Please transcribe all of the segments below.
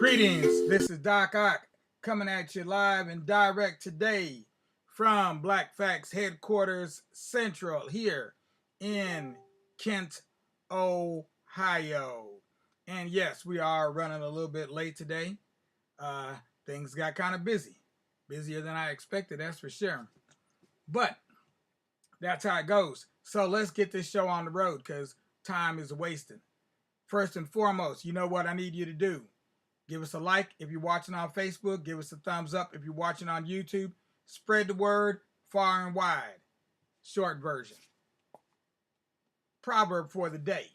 Greetings, this is Doc Ock coming at you live and direct today from Black Facts Headquarters Central here in Kent, Ohio. And yes, we are running a little bit late today. Things got kind of busy, busier than I expected, that's for sure. But that's how it goes. So let's get this show on the road because time is wasted. First and foremost, you know what I need you to do? Give us a like if you're watching on Facebook. Give us a thumbs up if you're watching on YouTube. Spread the word far and wide. Short version. Proverb for the day.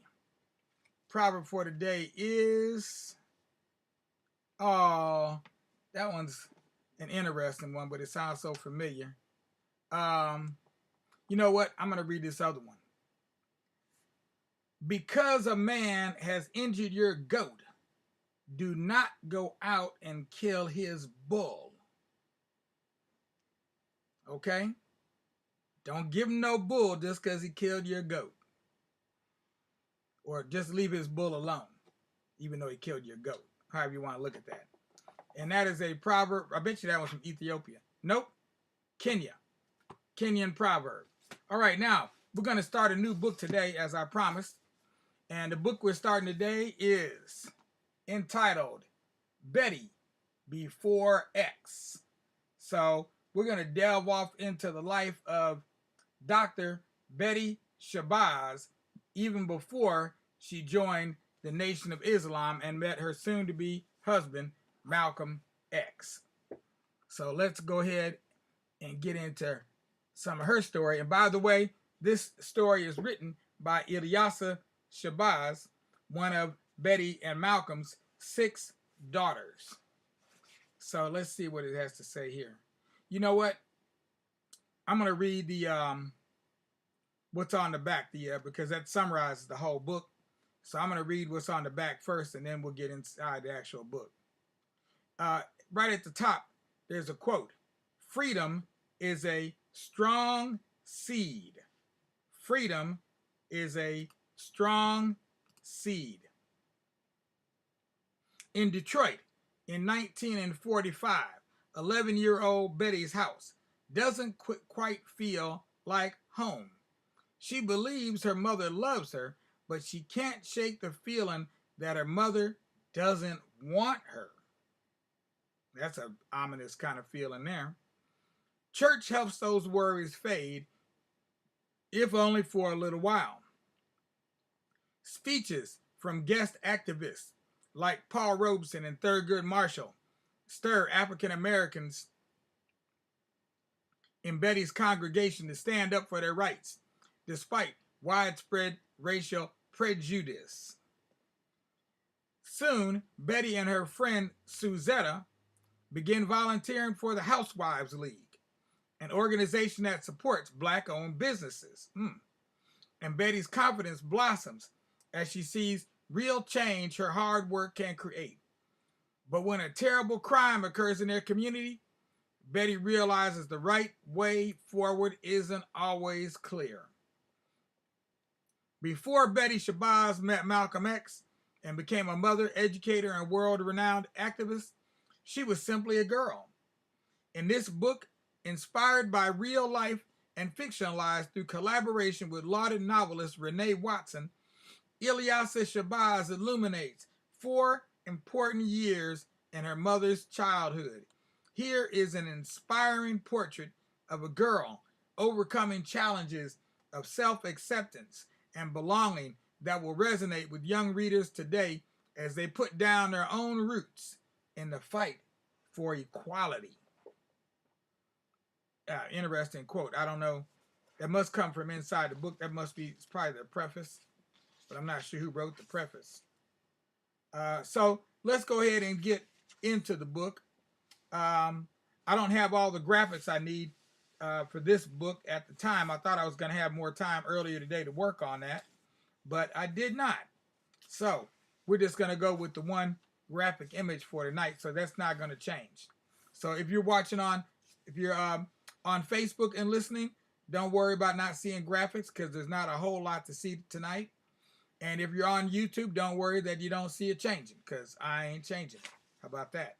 Proverb for the day is... Oh, that one's an interesting one, but it sounds so familiar. You know what? I'm going to read this other one. Because a man has injured your goat, do not go out and kill his bull. Okay? Don't give him no bull just because he killed your goat. Or just leave his bull alone, even though he killed your goat. However you want to look at that. And that is a proverb. I bet you that was from Ethiopia. Nope. Kenya. Kenyan proverb. All right, now, we're going to start a new book today, as I promised. And the book we're starting today is entitled Betty Before X. So we're going to delve off into the life of Dr. Betty Shabazz even before she joined the Nation of Islam and met her soon-to-be husband, Malcolm X. So let's go ahead and get into some of her story. And by the way, this story is written by Ilyasah Shabazz, one of Betty and Malcolm's 6 daughters. So let's see what it has to say here. You know what? I'm going to read the what's on the back, because that summarizes the whole book. So I'm going to read what's on the back first, and then we'll get inside the actual book. Right at the top, there's a quote. Freedom is a strong seed. Freedom is a strong seed. In Detroit, in 1945, 11-year-old Betty's house doesn't quite feel like home. She believes her mother loves her, but she can't shake the feeling that her mother doesn't want her. That's an ominous kind of feeling there. Church helps those worries fade, if only for a little while. Speeches from guest activists like Paul Robeson and Thurgood Marshall stir African Americans in Betty's congregation to stand up for their rights, despite widespread racial prejudice. Soon, Betty and her friend Suzetta begin volunteering for the Housewives League, an organization that supports Black-owned businesses. And Betty's confidence blossoms as she sees real change her hard work can create. But when a terrible crime occurs in their community, Betty realizes the right way forward isn't always clear. Before Betty Shabazz met Malcolm X and became a mother, educator, and world-renowned activist, she was simply a girl. In this book, inspired by real life and fictionalized through collaboration with lauded novelist Renee Watson, Ilyasah Shabazz illuminates 4 important years in her mother's childhood. Here is an inspiring portrait of a girl overcoming challenges of self-acceptance and belonging that will resonate with young readers today as they put down their own roots in the fight for equality. Interesting quote. I don't know. That must come from inside the book. That must be, it's probably the preface, but I'm not sure who wrote the preface. So let's go ahead and get into the book. I don't have all the graphics I need for this book at the time. I thought I was going to have more time earlier today to work on that, but I did not. So we're just going to go with the one graphic image for tonight. So that's not going to change. So if you're watching on, if you're on Facebook and listening, don't worry about not seeing graphics because there's not a whole lot to see tonight. And if you're on YouTube, don't worry that you don't see it changing because I ain't changing it. How about that?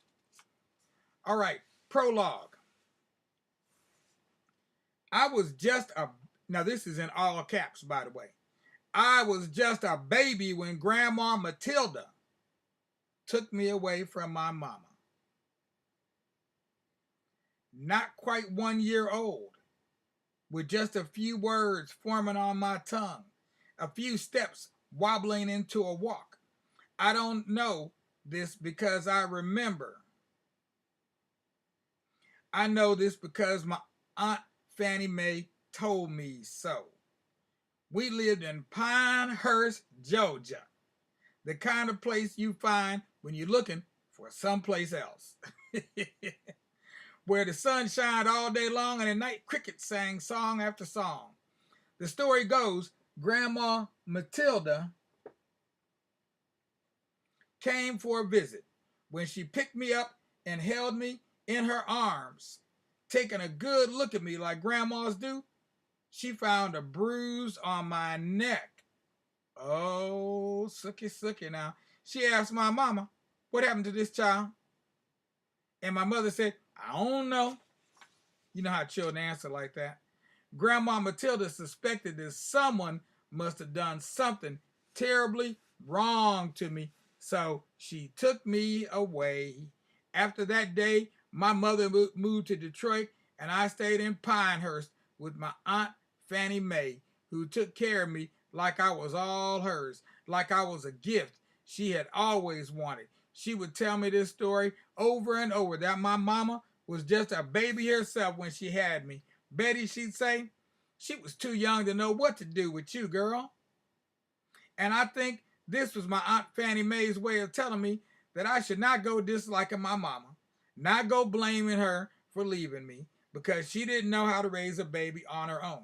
All right, prologue. I was just a, now this is in all caps, by the way. I was just a baby when Grandma Matilda took me away from my mama. Not quite 1 year old, with just a few words forming on my tongue, a few steps wobbling into a walk. I don't know this because I remember. I know this because my Aunt Fannie Mae told me so. We lived in Pinehurst, Georgia, the kind of place you find when you're looking for someplace else, where the sun shined all day long and at night crickets sang song after song. The story goes, Grandma Matilda came for a visit. When she picked me up and held me in her arms, taking a good look at me like grandmas do, she found a bruise on my neck. Oh, sookie now. She asked my mama, what happened to this child? And my mother said, I don't know. You know how children answer like that. Grandma Matilda suspected that someone must have done something terribly wrong to me, so she took me away. After that day, my mother moved to Detroit, and I stayed in Pinehurst with my Aunt Fannie Mae, who took care of me like I was all hers, like I was a gift she had always wanted. She would tell me this story over and over, that my mama was just a baby herself when she had me. Betty, she'd say, she was too young to know what to do with you, girl. And I think this was my Aunt Fannie Mae's way of telling me that I should not go disliking my mama, not go blaming her for leaving me, because she didn't know how to raise a baby on her own.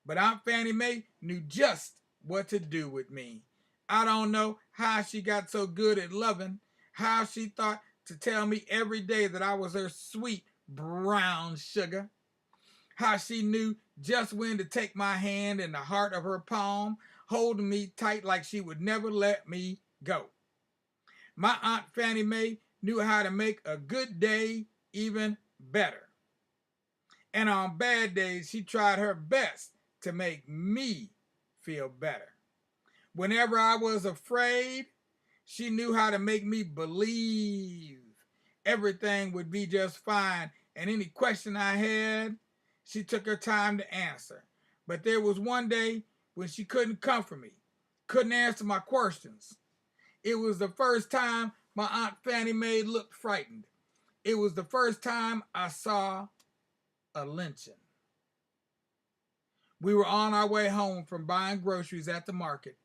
But Aunt Fannie Mae knew just what to do with me. I don't know how she got so good at loving, how she thought to tell me every day that I was her sweet brown sugar, how she knew just when to take my hand in the heart of her palm, holding me tight like she would never let me go. My Aunt Fannie Mae knew how to make a good day even better. And on bad days, she tried her best to make me feel better. Whenever I was afraid, she knew how to make me believe everything would be just fine, and any question I had, she took her time to answer. But there was one day when she couldn't comfort me, couldn't answer my questions. It was the first time my Aunt Fannie Mae looked frightened. It was the first time I saw a lynching. We were on our way home from buying groceries at the market.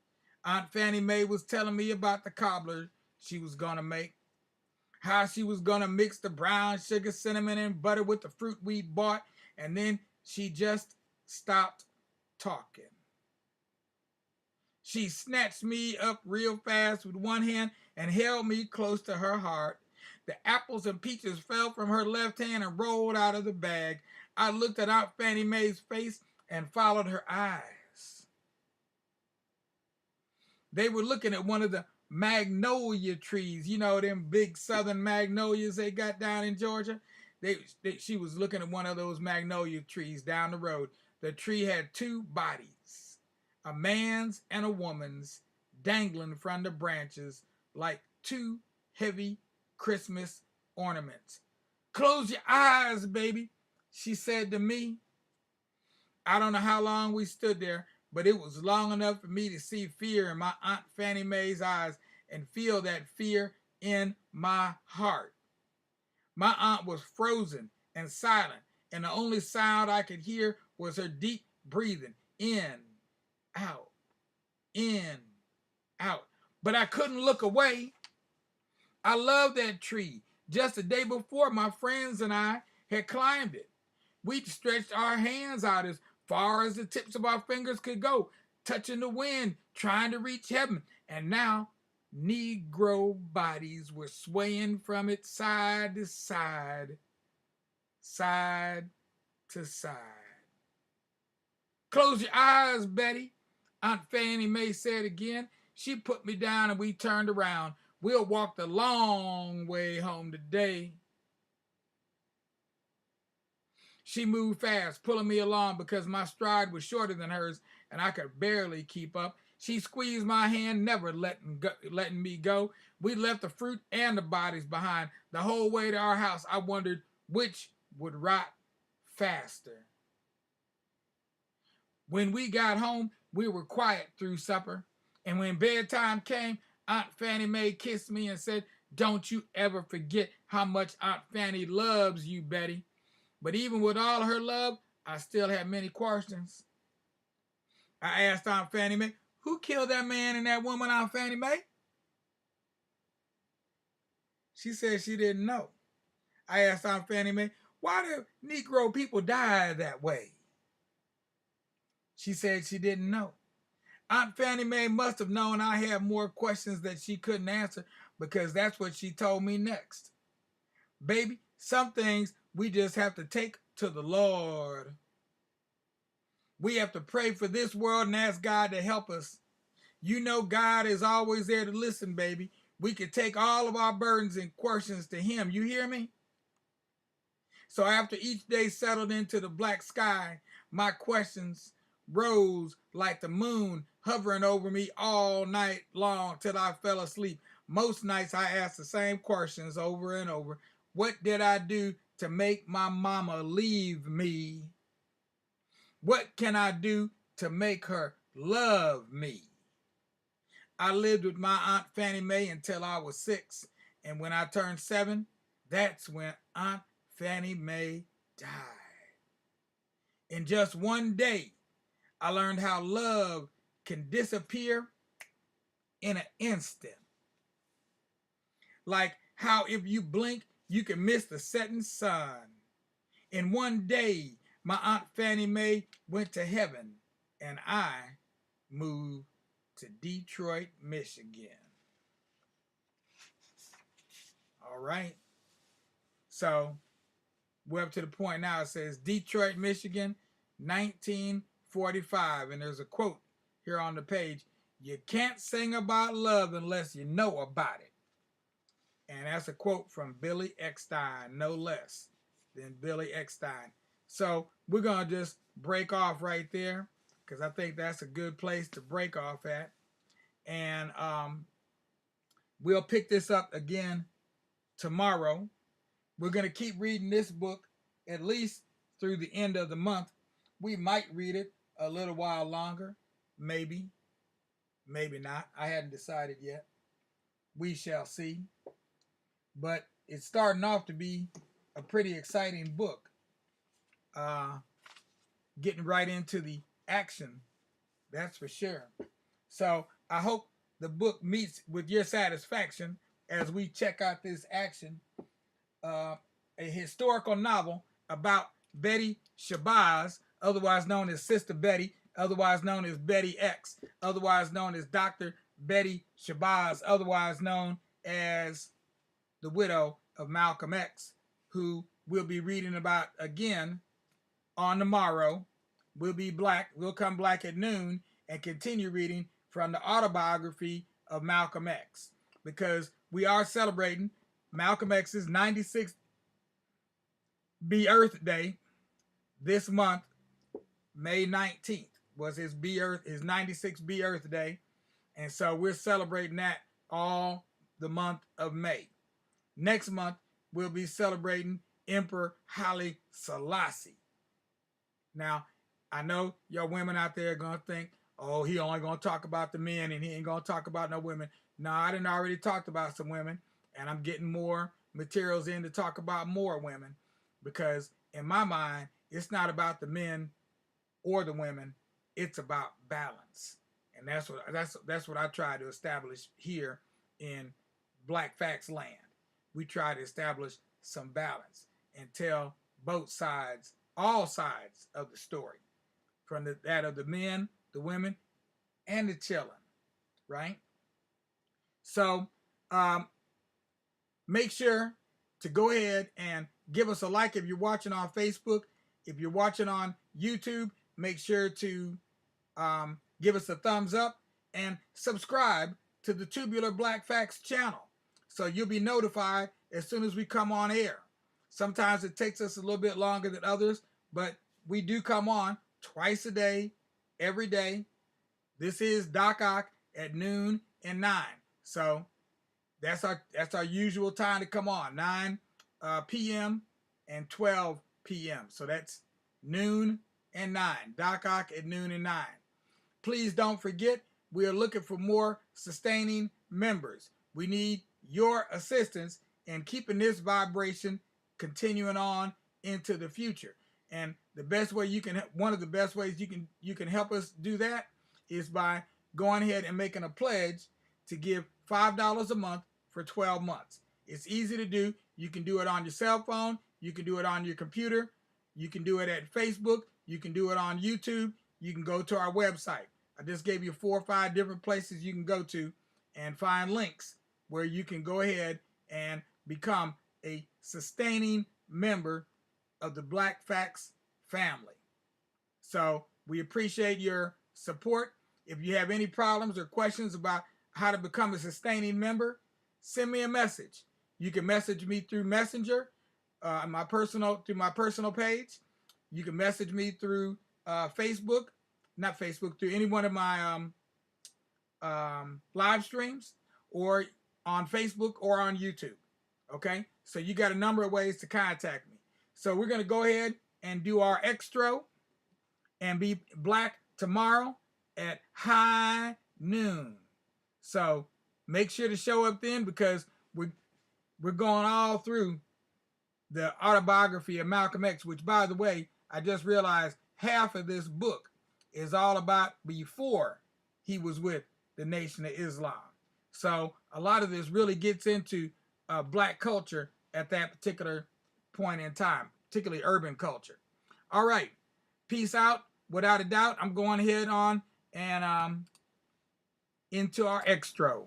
Aunt Fannie Mae was telling me about the cobbler she was going to make, how she was going to mix the brown sugar, cinnamon, and butter with the fruit we bought, and then she just stopped talking. She snatched me up real fast with one hand and held me close to her heart. The apples and peaches fell from her left hand and rolled out of the bag. I looked at Aunt Fannie Mae's face and followed her eyes. They were looking at one of the magnolia trees, you know, them big southern magnolias they got down in Georgia. She was looking at one of those magnolia trees down the road. The tree had two bodies, a man's and a woman's, dangling from the branches like two heavy Christmas ornaments. Close your eyes, baby, she said to me. I don't know how long we stood there, but it was long enough for me to see fear in my Aunt Fannie Mae's eyes and feel that fear in my heart. My aunt was frozen and silent, and the only sound I could hear was her deep breathing, in, out, in, out. But I couldn't look away. I loved that tree. Just the day before, my friends and I had climbed it. We'd stretched our hands out as far as the tips of our fingers could go, touching the wind, trying to reach heaven. And now, Negro bodies were swaying from it side to side, side to side. Close your eyes, Betty, Aunt Fannie Mae said again. She put me down and we turned around. We'll walk the long way home today. She moved fast, pulling me along because my stride was shorter than hers and I could barely keep up. She squeezed my hand, never letting me go. We left the fruit and the bodies behind. The whole way to our house, I wondered which would rot faster. When we got home, we were quiet through supper. And when bedtime came, Aunt Fannie Mae kissed me and said, "Don't you ever forget how much Aunt Fannie loves you, Betty." But even with all her love, I still had many questions. I asked Aunt Fannie Mae, "Who killed that man and that woman, Aunt Fannie Mae?" She said she didn't know. I asked Aunt Fannie Mae, "Why do Negro people die that way?" She said she didn't know. Aunt Fannie Mae must have known I had more questions that she couldn't answer, because that's what she told me next. "Baby, some things we just have to take to the Lord. We have to pray for this world and ask God to help us. You know God is always there to listen, baby. We can take all of our burdens and questions to him. You hear me?" So after each day settled into the black sky, my questions rose like the moon, hovering over me all night long till I fell asleep. Most nights I asked the same questions over and over. What did I do to make my mama leave me? What can I do to make her love me? I lived with my Aunt Fannie Mae until I was 6, and when I turned 7, that's when Aunt Fannie Mae died. In just one day, I learned how love can disappear in an instant. Like how if you blink, you can miss the setting sun. In one day, my Aunt Fannie Mae went to heaven, and I moved to Detroit, Michigan. All right. So we're up to the point now. It says Detroit, Michigan, 1945. And there's a quote here on the page. "You can't sing about love unless you know about it." And that's a quote from Billy Eckstine, no less than Billy Eckstine. So we're going to just break off right there, because I think that's a good place to break off at. And we'll pick this up again tomorrow. We're going to keep reading this book at least through the end of the month. We might read it a little while longer. Maybe. Maybe not. I hadn't decided yet. We shall see. But it's starting off to be a pretty exciting book. Getting right into the action. That's for sure. So I hope the book meets with your satisfaction as we check out this action. A historical novel about Betty Shabazz, otherwise known as Sister Betty, otherwise known as Betty X, otherwise known as Dr. Betty Shabazz, otherwise known as the widow of Malcolm X, who we'll be reading about again on the morrow. We'll come black at noon and continue reading from the autobiography of Malcolm X, because we are celebrating Malcolm X's 96th birthday this month. May 19th was his 96th birthday, and so we're celebrating that all the month of May. Next month we'll be celebrating Emperor Haile Selassie. Now, I know your women out there are going to think, "Oh, he only going to talk about the men and he ain't going to talk about no women." No, I done already talked about some women, and I'm getting more materials in to talk about more women, because in my mind, it's not about the men or the women. It's about balance. And that's what I try to establish here in Black Facts Land. We try to establish some balance and tell both sides, all sides of the story, from that of the men, the women, and the children, right? So make sure to go ahead and give us a like if you're watching on Facebook. If you're watching on YouTube, make sure to give us a thumbs up and subscribe to the Tubular Black Facts channel. So you'll be notified as soon as we come on air. Sometimes it takes us a little bit longer than others, but we do come on twice a day, every day. This is Doc Ock at noon and 9. So that's our usual time to come on, 9 p.m. and 12 p.m. So that's noon and 9. Doc Ock at noon and 9. Please don't forget, we are looking for more sustaining members. We need your assistance in keeping this vibration continuing on into the future. And the best way one of the best ways you can help us do that is by going ahead and making a pledge to give $5 a month for 12 months. It's easy to do. You can do it on your cell phone. You can do it on your computer. You can do it at Facebook. You can do it on YouTube. You can go to our website. I just gave you 4 or 5 different places you can go to and find links where you can go ahead and become a sustaining member of the Black Facts family. So we appreciate your support. If you have any problems or questions about how to become a sustaining member, send me a message. You can message me through Messenger, through my personal page. You can message me through Facebook, not Facebook, through any one of my live streams, or on Facebook or on YouTube. Okay, so you got a number of ways to contact me. So we're going to go ahead and do our extra and be black tomorrow at high noon. So make sure to show up then, because we're going all through the autobiography of Malcolm X, which, by the way, I just realized half of this book is all about before he was with the Nation of Islam. So a lot of this really gets into black culture at that particular point in time, particularly urban culture. All right, peace out. Without a doubt, I'm going ahead on and into our extra.